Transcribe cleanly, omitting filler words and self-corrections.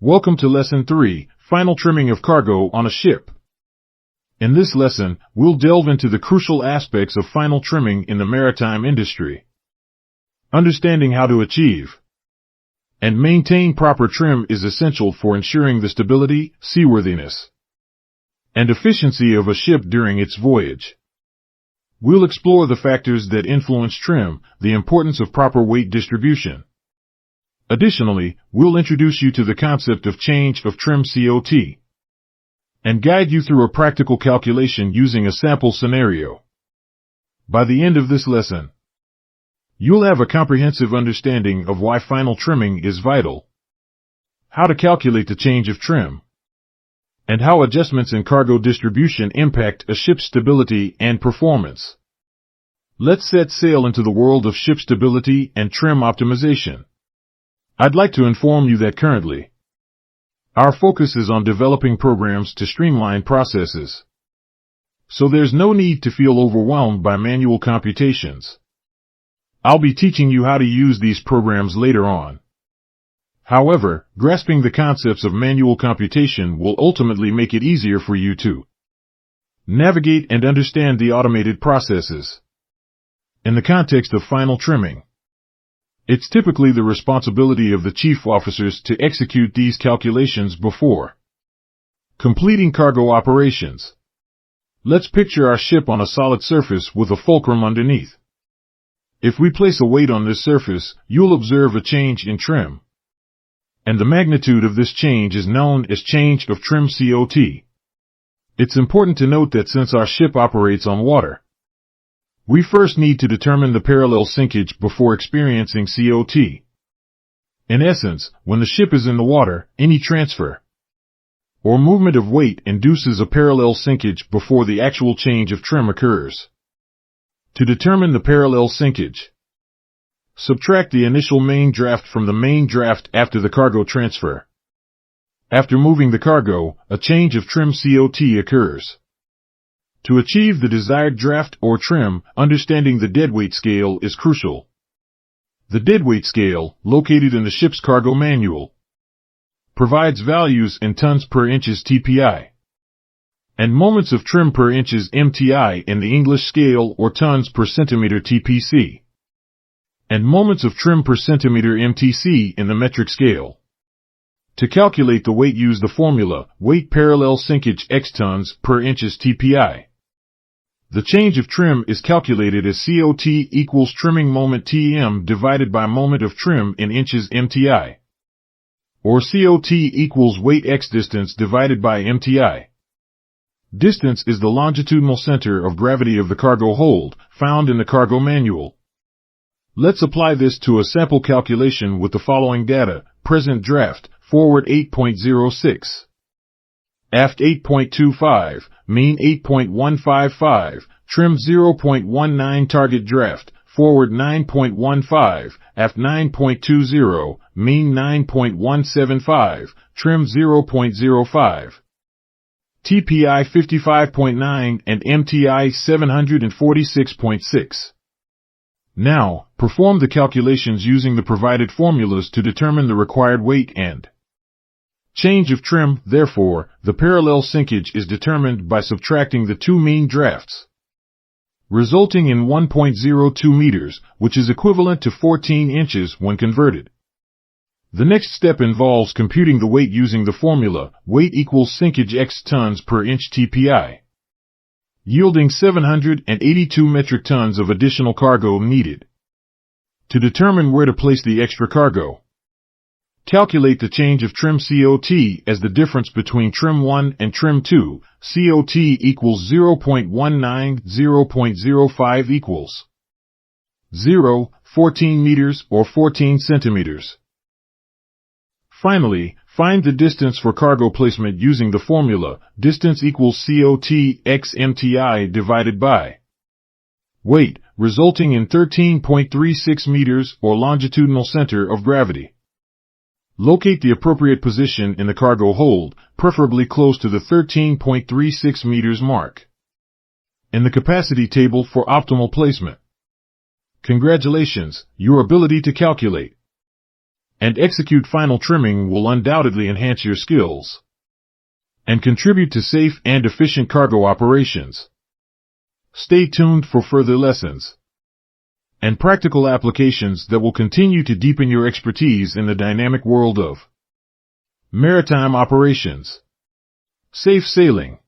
Welcome to Lesson 3, Final Trimming of Cargo on a Ship. In this lesson, we'll delve into the crucial aspects of final trimming in the maritime industry. Understanding how to achieve and maintain proper trim is essential for ensuring the stability, seaworthiness, and efficiency of a ship during its voyage. We'll explore the factors that influence trim, the importance of proper weight distribution. Additionally, we'll introduce you to the concept of change of trim COT and guide you through a practical calculation using a sample scenario. By the end of this lesson, you'll have a comprehensive understanding of why final trimming is vital, how to calculate the change of trim, and how adjustments in cargo distribution impact a ship's stability and performance. Let's set sail into the world of ship stability and trim optimization. I'd like to inform you that currently, our focus is on developing programs to streamline processes. So there's no need to feel overwhelmed by manual computations. I'll be teaching you how to use these programs later on. However, grasping the concepts of manual computation will ultimately make it easier for you to navigate and understand the automated processes. In the context of final trimming, it's typically the responsibility of the chief officers to execute these calculations before completing cargo operations. Let's picture our ship on a solid surface with a fulcrum underneath. If we place a weight on this surface, you'll observe a change in trim. And the magnitude of this change is known as change of trim COT. It's important to note that since our ship operates on water, we first need to determine the parallel sinkage before experiencing COT. In essence, when the ship is in the water, any transfer or movement of weight induces a parallel sinkage before the actual change of trim occurs. To determine the parallel sinkage, subtract the initial main draft from the main draft after the cargo transfer. After moving the cargo, a change of trim COT occurs. To achieve the desired draft or trim, understanding the deadweight scale is crucial. The deadweight scale, located in the ship's cargo manual, provides values in tons per inches TPI and moments of trim per inches MTI in the English scale, or tons per centimeter TPC, and moments of trim per centimeter MTC in the metric scale. To calculate the weight, use the formula weight parallel sinkage x tons per inches TPI. The change of trim is calculated as COT equals trimming moment TM divided by moment of trim in inches MTI, or COT equals weight x distance divided by MTI. Distance is the longitudinal center of gravity of the cargo hold, found in the cargo manual. Let's apply this to a sample calculation with the following data: present draft, forward 8.06. Aft 8.25, mean 8.155, trim 0.19, target draft, forward 9.15, aft 9.20, mean 9.175, trim 0.05, TPI 55.9 and MTI 746.6. Now, perform the calculations using the provided formulas to determine the required weight and change of trim. Therefore, the parallel sinkage is determined by subtracting the two mean drafts, resulting in 1.02 meters, which is equivalent to 14 inches when converted. The next step involves computing the weight using the formula weight equals sinkage x tons per inch TPI, yielding 782 metric tons of additional cargo needed. To determine where to place the extra cargo, calculate the change of trim COT as the difference between trim 1 and trim 2. COT equals 0.19, 0.05 equals 14 meters or 14 centimeters. Finally, find the distance for cargo placement using the formula distance equals COT x MTI divided by weight, resulting in 13.36 meters or longitudinal center of gravity. Locate the appropriate position in the cargo hold, preferably close to the 13.36 meters mark, in the capacity table for optimal placement. Congratulations, your ability to calculate and execute final trimming will undoubtedly enhance your skills and contribute to safe and efficient cargo operations. Stay tuned for further lessons and practical applications that will continue to deepen your expertise in the dynamic world of maritime operations. Safe sailing.